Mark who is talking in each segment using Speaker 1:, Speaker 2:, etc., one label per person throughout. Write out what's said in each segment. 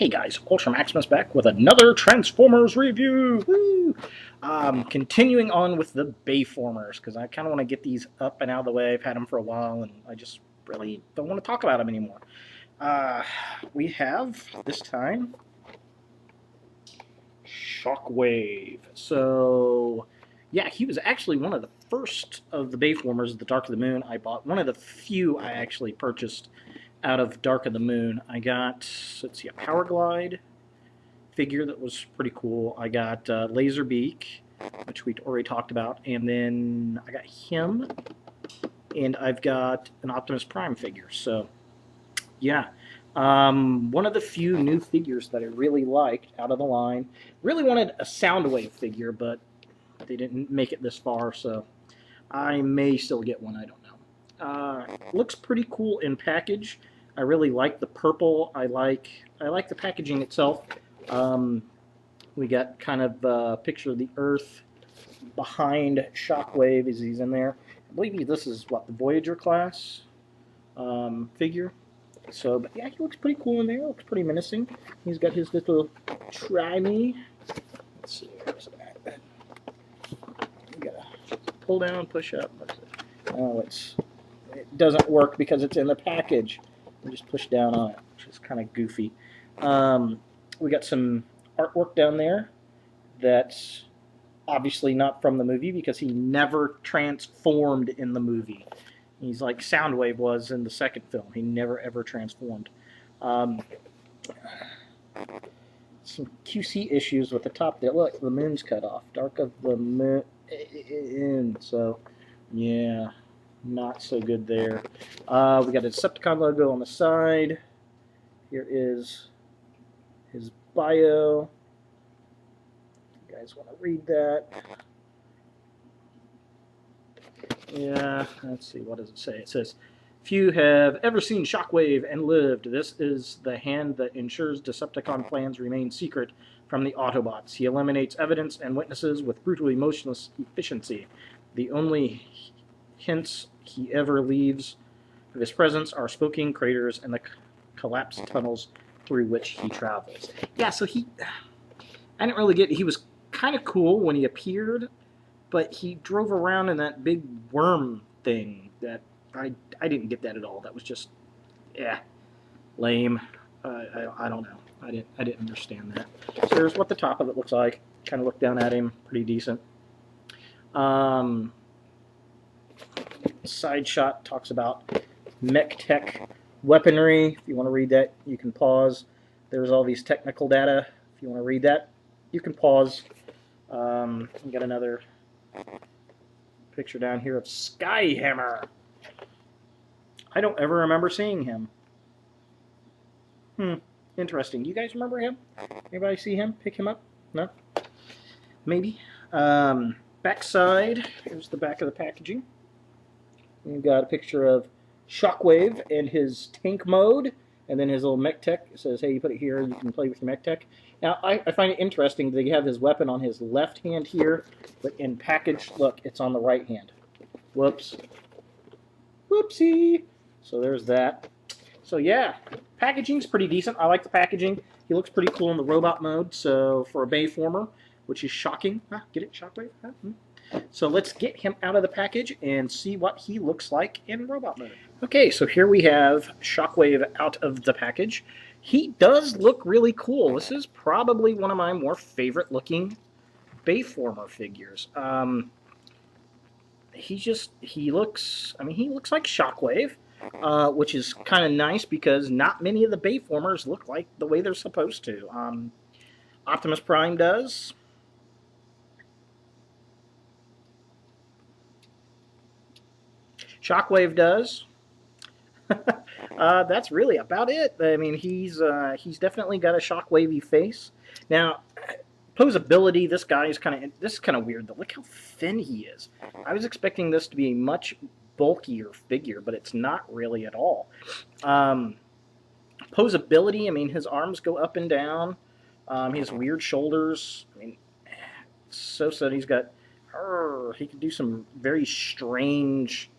Speaker 1: Hey guys, Ultra Maximus back with another Transformers review! Woo! Continuing on with the Bayformers, because I kind of want to get these up and out of the way. I've had them for a while, and I just really don't want to talk about them anymore. We have, this time, Shockwave. So, yeah, he was actually one of the first of the Bayformers, the Dark of the Moon I bought. One of the few I actually purchased out of Dark of the Moon. I got, let's see, a Power Glide figure that was pretty cool. I got Laserbeak, which we already talked about, and then I got him, and I've got an Optimus Prime figure. So, yeah. One of the few new figures that I really liked out of the line. Really wanted a Soundwave figure, but they didn't make it this far, so I may still get one, I don't know. Looks pretty cool in package. I really like the purple. I like the packaging itself. We got kind of a picture of the Earth behind Shockwave as he's in there. I believe this is, what, the Voyager class figure. So, but yeah, he looks pretty cool in there. Looks pretty menacing. He's got his little try me. Let's see, where's that? You gotta pull down, push up. Oh, it doesn't work because it's in the package. You just push down on it, which is kind of goofy. We got some artwork down there that's obviously not from the movie because he never transformed in the movie. He's like Soundwave was in the second film. He never ever transformed. Some QC issues with the top there. Look, the moon's cut off. Dark of the Moon. So, yeah. Not so good there. We got a Decepticon logo on the side. Here is his bio. You guys want to read that? Yeah, let's see. What does it say? It says, "Few have ever seen Shockwave and lived. This is the hand that ensures Decepticon plans remain secret from the Autobots. He eliminates evidence and witnesses with brutally emotionless efficiency. The only hints he ever leaves of his presence are smoking craters and the collapsed tunnels through which he travels." Yeah, so I didn't really get it. He was kind of cool when he appeared, but he drove around in that big worm thing that I didn't get that at all. That was just, lame. I don't know. I didn't understand that. So there's what the top of it looks like. Kind of look down at him, pretty decent. Side shot talks about mech tech weaponry. If you want to read that, you can pause. There's all these technical data. If you want to read that, you can pause. We got another picture down here of Skyhammer. I don't ever remember seeing him. Interesting. You guys remember him? Anybody see him? Pick him up? No? Maybe. Backside. Here's the back of the packaging. We've got a picture of Shockwave and his tank mode, and then his little mech tech. It says, hey, you put it here, you can play with your mech tech. Now, I find it interesting that you have his weapon on his left hand here, but in package, look, it's on the right hand. Whoops. Whoopsie. So there's that. So yeah, packaging's pretty decent. I like the packaging. He looks pretty cool in the robot mode, so for a Bayformer, which is shocking. Get it, Shockwave? So let's get him out of the package and see what he looks like in robot mode. Okay, so here we have Shockwave out of the package. He does look really cool. This is probably one of my more favorite looking Bayformer figures. He looks like Shockwave, which is kind of nice because not many of the Bayformers look like the way they're supposed to. Optimus Prime does. Shockwave does. That's really about it. I mean, he's definitely got a Shockwavy face. Now, posability. This is kind of weird though. Look how thin he is. I was expecting this to be a much bulkier figure, but it's not really at all. Posability. I mean, his arms go up and down. He has weird shoulders. I mean, so he's got. He can do some very strange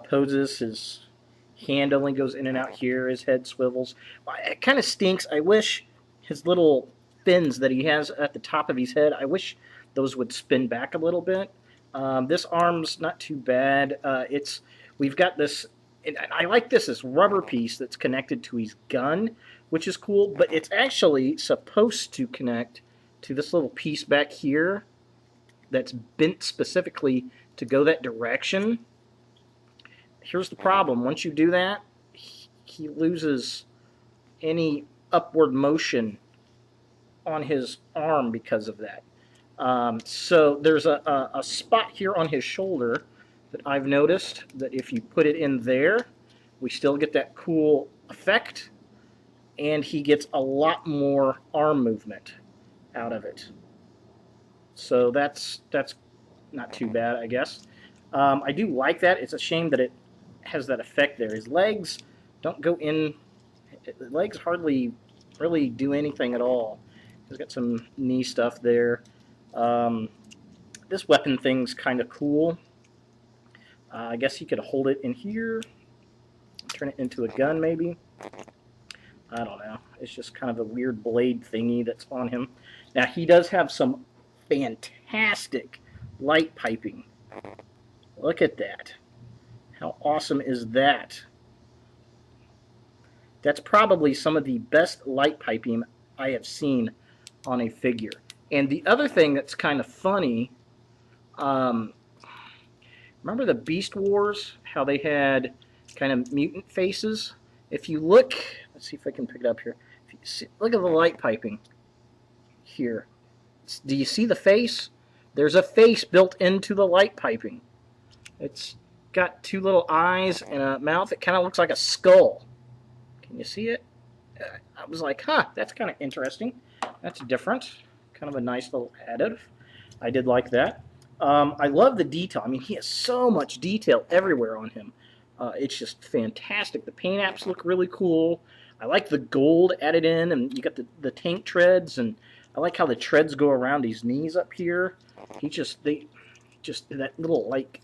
Speaker 1: poses. His hand only goes in and out here. His head swivels. Well, it kind of stinks. I wish his little fins that he has at the top of his head, I wish those would spin back a little bit. This arm's not too bad. We've got this, and I like this rubber piece that's connected to his gun, which is cool, but it's actually supposed to connect to this little piece back here that's bent specifically to go that direction. Here's the problem. Once you do that, he loses any upward motion on his arm because of that. So there's a spot here on his shoulder that I've noticed that if you put it in there, we still get that cool effect, and he gets a lot more arm movement out of it. So that's not too bad, I guess. I do like that. It's a shame that it has that effect there. His legs don't go in. The legs hardly really do anything at all. He's got some knee stuff there. This weapon thing's kind of cool. I guess you could hold it in here, turn it into a gun maybe. I don't know. It's just kind of a weird blade thingy that's on him. Now he does have some fantastic light piping. Look at that. How awesome is that? That's probably some of the best light piping I have seen on a figure. And the other thing that's kind of funny, remember the Beast Wars? How they had kind of mutant faces? If you look, let's see if I can pick it up here. If you see, look at the light piping here. Do you see the face? There's a face built into the light piping. It's got two little eyes and a mouth. It kind of looks like a skull. Can you see it? I was like, huh, that's kind of interesting. That's different. Kind of a nice little additive. I did like that. I love the detail. I mean, he has so much detail everywhere on him. It's just fantastic. The paint apps look really cool. I like the gold added in, and you got the tank treads, and I like how the treads go around his knees up here. That little like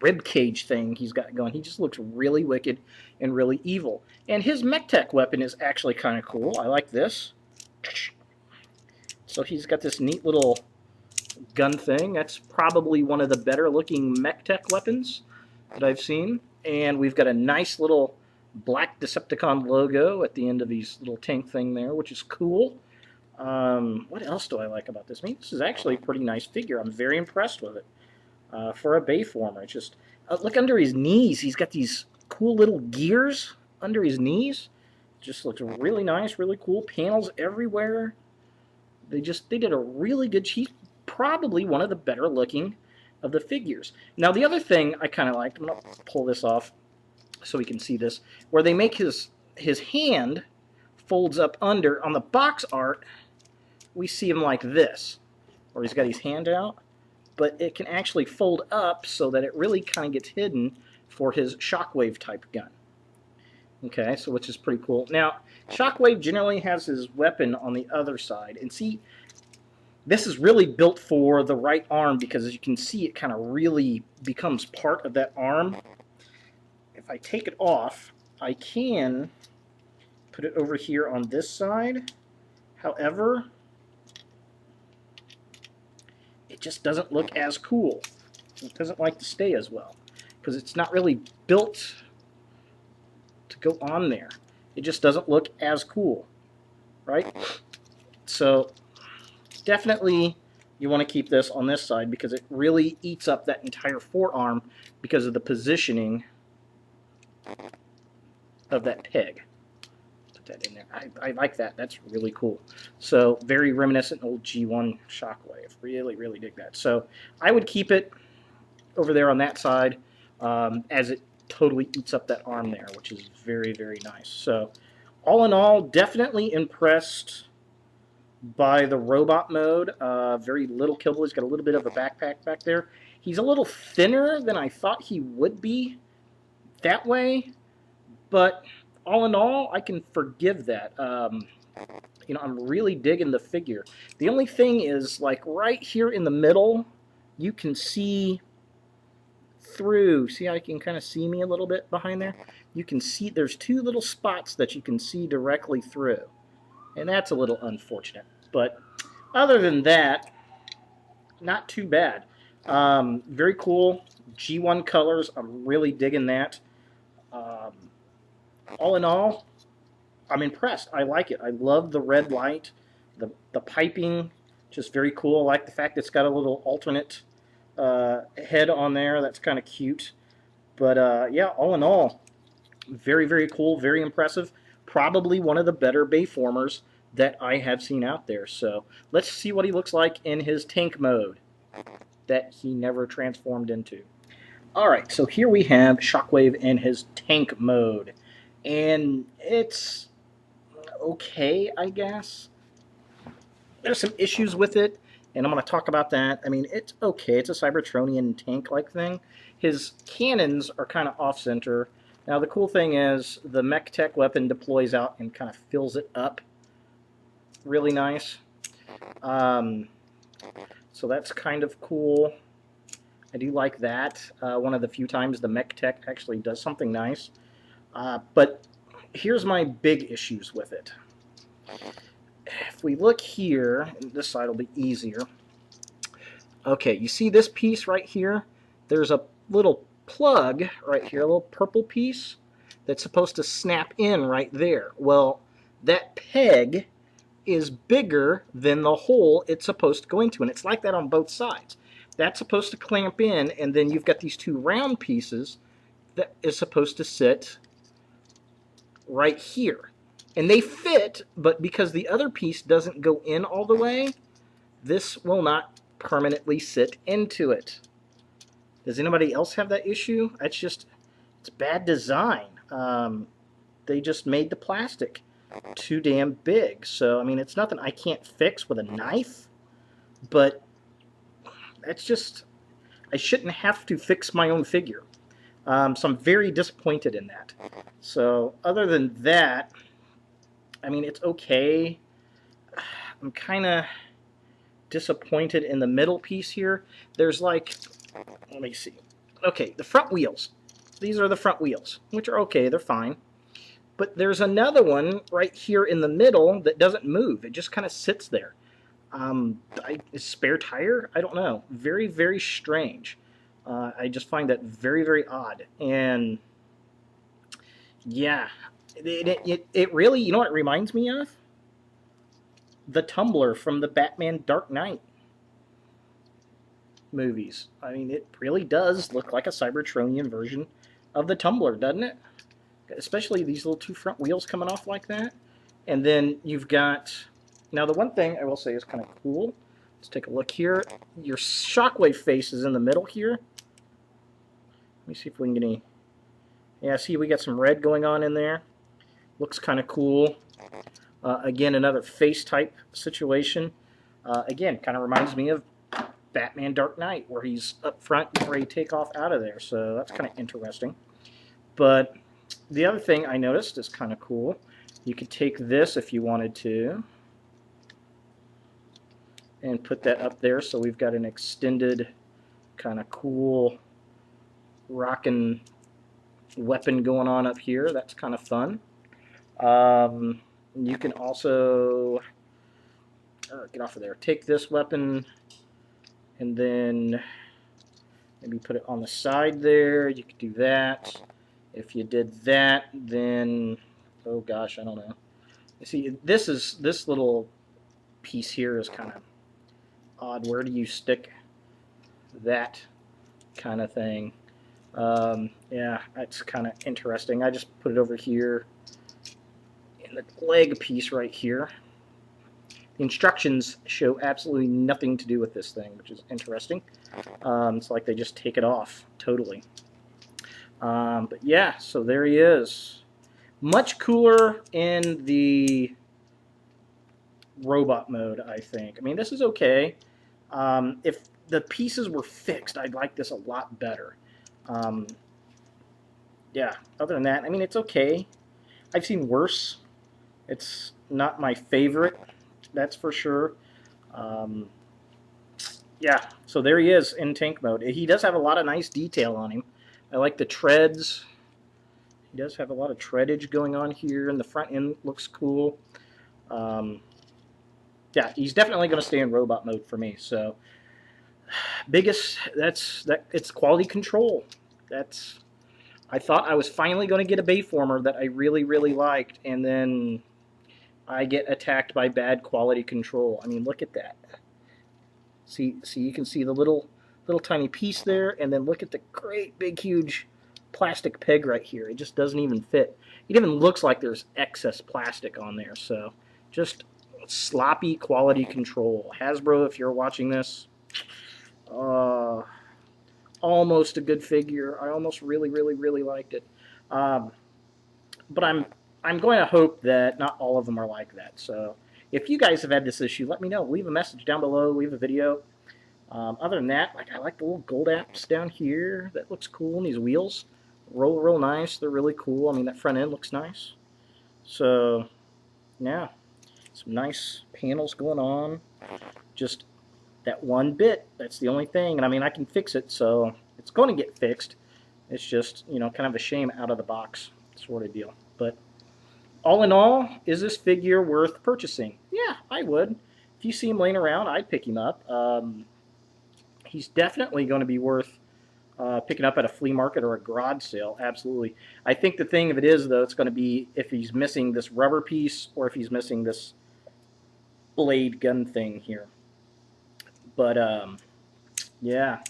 Speaker 1: rib cage thing he's got going. He just looks really wicked and really evil. And his MechTech weapon is actually kind of cool. I like this. So he's got this neat little gun thing. That's probably one of the better looking MechTech weapons that I've seen. And we've got a nice little black Decepticon logo at the end of his little tank thing there, which is cool. What else do I like about this? I mean, this is actually a pretty nice figure. I'm very impressed with it. For a Bayformer, it's just look under his knees. He's got these cool little gears under his knees. Just looks really nice, really cool. Panels everywhere. They did a really good. He's probably one of the better looking of the figures. Now the other thing I kind of liked. I'm gonna pull this off so we can see this. Where they make his hand folds up under. On the box art, we see him like this, where he's got his hand out. But it can actually fold up so that it really kind of gets hidden for his Shockwave type gun. Okay, so which is pretty cool. Now, Shockwave generally has his weapon on the other side. And see, this is really built for the right arm because as you can see, it kind of really becomes part of that arm. If I take it off, I can put it over here on this side. However, it just doesn't look as cool. It doesn't like to stay as well because it's not really built to go on there. It just doesn't look as cool, right? So definitely you want to keep this on this side because it really eats up that entire forearm because of the positioning of that peg. That in there. I like that. That's really cool. So very reminiscent old G1 Shockwave. Really, really dig that. So I would keep it over there on that side as it totally eats up that arm there, which is very, very nice. So all in all, definitely impressed by the robot mode. Very little killable. He's got a little bit of a backpack back there. He's a little thinner than I thought he would be that way, but all in all, I can forgive that. You know, I'm really digging the figure. The only thing is, like, right here in the middle, you can see through. See how you can kind of see me a little bit behind there? You can see there's two little spots that you can see directly through. and that's a little unfortunate. But other than that, not too bad. Very cool. G1 colors. I'm really digging that. Um, all in all, I'm impressed. I like it. I love the red light, the piping, just very cool. I like the fact it's got a little alternate head on there. That's kind of cute. But yeah, all in all, very, very cool, very impressive. Probably one of the better Bayformers that I have seen out there. So let's see what he looks like in his tank mode that he never transformed into. Alright, so here we have Shockwave in his tank mode. And it's okay, I guess. There's some issues with it, and I'm going to talk about that. I mean, it's okay. It's a Cybertronian tank-like thing. His cannons are kind of off-center. Now, the cool thing is the mech tech weapon deploys out and kind of fills it up. Really nice. So that's kind of cool. I do like that. One of the few times the mech tech actually does something nice. But here's my big issues with it. If we look here, and this side will be easier. Okay, you see this piece right here? There's a little plug right here, a little purple piece that's supposed to snap in right there. Well, that peg is bigger than the hole it's supposed to go into, and it's like that on both sides. That's supposed to clamp in, and then you've got these two round pieces that is supposed to sit right here. And they fit, but because the other piece doesn't go in all the way, this will not permanently sit into it. Does anybody else have that issue? It's bad design. They just made the plastic too damn big. So, I mean, it's nothing I can't fix with a knife, but it's just, I shouldn't have to fix my own figure. So I'm very disappointed in that. So, other than that, I mean, it's okay. I'm kind of disappointed in the middle piece here. There's like, let me see. Okay, the front wheels. These are the front wheels, which are okay. They're fine. But there's another one right here in the middle that doesn't move. It just kind of sits there. Spare tire? I don't know. Very, very strange. I just find that very, very odd. And yeah, it really, you know what it reminds me of? The tumbler from the Batman Dark Knight movies. I mean, it really does look like a Cybertronian version of the tumbler, doesn't it? Especially these little two front wheels coming off like that. And then you've got, now the one thing I will say is kind of cool. Let's take a look here. Your Shockwave face is in the middle here. Let me see if we can get any. Yeah, see, we got some red going on in there. Looks kind of cool. Again, another face type situation. Again, kind of reminds me of Batman Dark Knight, where he's up front and ready to take off out of there. So that's kind of interesting. But the other thing I noticed is kind of cool. You could take this if you wanted to and put that up there. So we've got an extended kind of cool rockin' weapon going on up here. That's kind of fun. You can also get off of there. Take this weapon and then maybe put it on the side there. You could do that. If you did that, then oh gosh, I don't know. You see, this little piece here is kind of odd. Where do you stick that kind of thing? Yeah, that's kind of interesting. I just put it over here in the leg piece right here. The instructions show absolutely nothing to do with this thing, which is interesting. It's like they just take it off totally. But yeah, so there he is. Much cooler in the robot mode, I think. I mean, this is okay. If the pieces were fixed, I'd like this a lot better. Yeah, other than that, I mean, it's okay. I've seen worse. It's not my favorite, that's for sure. Yeah, so there he is in tank mode. He does have a lot of nice detail on him. I like the treads. He does have a lot of treadage going on here, and the front end looks cool. Yeah, he's definitely going to stay in robot mode for me. So biggest, it's quality control. That's I thought I was finally going to get a Bayformer that I really, really liked, and then I get attacked by bad quality control. I mean, look at that. See, you can see the little tiny piece there, and then look at the great big huge plastic peg right here. It just doesn't even fit. It even looks like there's excess plastic on there. So just sloppy quality control. Hasbro, if you're watching this, almost a good figure. I almost really, really, really liked it. But I'm going to hope that not all of them are like that. So if you guys have had this issue, let me know. Leave a message down below. Leave a video. Other than that, I like the little gold apps down here. That looks cool. And these wheels roll real nice. They're really cool. I mean, that front end looks nice. So, yeah. Some nice panels going on. Just that one bit. That's the only thing. And I mean, I can fix it, so it's going to get fixed. It's just, kind of a shame out of the box sort of deal. But all in all, is this figure worth purchasing? Yeah, I would. If you see him laying around, I'd pick him up. He's definitely going to be worth picking up at a flea market or a garage sale. Absolutely. I think the thing of it is, though, it's going to be if he's missing this rubber piece or if he's missing this blade gun thing here. But, yeah.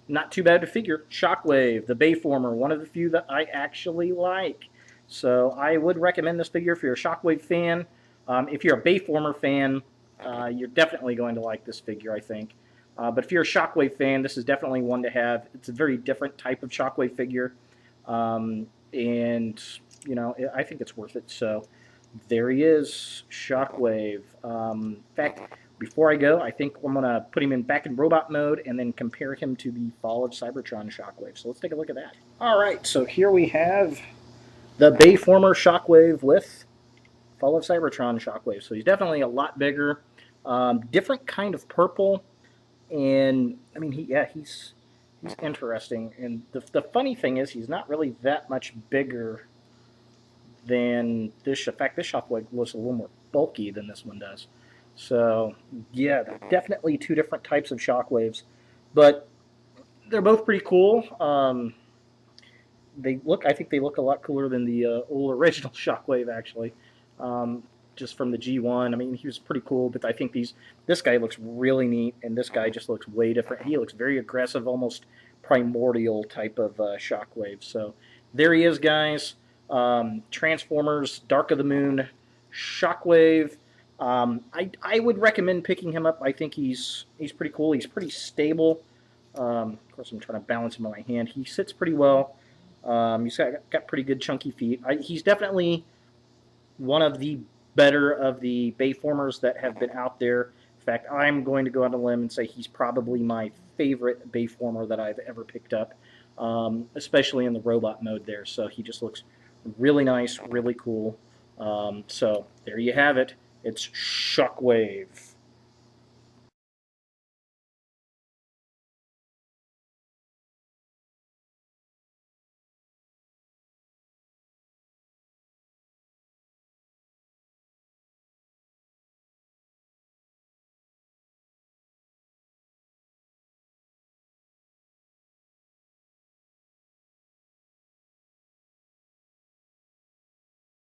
Speaker 1: Not too bad to figure. Shockwave, the Bayformer, one of the few that I actually like. So I would recommend this figure if you're a Shockwave fan. If you're a Bayformer fan, you're definitely going to like this figure, I think. But if you're a Shockwave fan, this is definitely one to have. It's a very different type of Shockwave figure. And, I think it's worth it. So there he is, Shockwave. In fact, before I go, I think I'm going to put him back in robot mode and then compare him to the Fall of Cybertron Shockwave. So let's take a look at that. All right, so here we have the Bayformer Shockwave with Fall of Cybertron Shockwave. So he's definitely a lot bigger, different kind of purple, and I mean, he's interesting. And the funny thing is, he's not really that much bigger than this. In fact, this Shockwave looks a little more bulky than this one does. So yeah, definitely two different types of Shockwaves, but they're both pretty cool. I think they look a lot cooler than the old original Shockwave, actually. Just from the G1. I mean, he was pretty cool, but I think this guy looks really neat, and this guy just looks way different. He looks very aggressive, almost primordial type of Shockwave. So there he is, guys. Transformers, Dark of the Moon, Shockwave. I would recommend picking him up. I think he's pretty cool. He's pretty stable. Of course, I'm trying to balance him on my hand. He sits pretty well. He's got pretty good chunky feet. He's definitely one of the better of the Bayformers that have been out there. In fact, I'm going to go on a limb and say he's probably my favorite Bayformer that I've ever picked up, especially in the robot mode there. So he just looks really nice, really cool. So there you have it. It's Shockwave.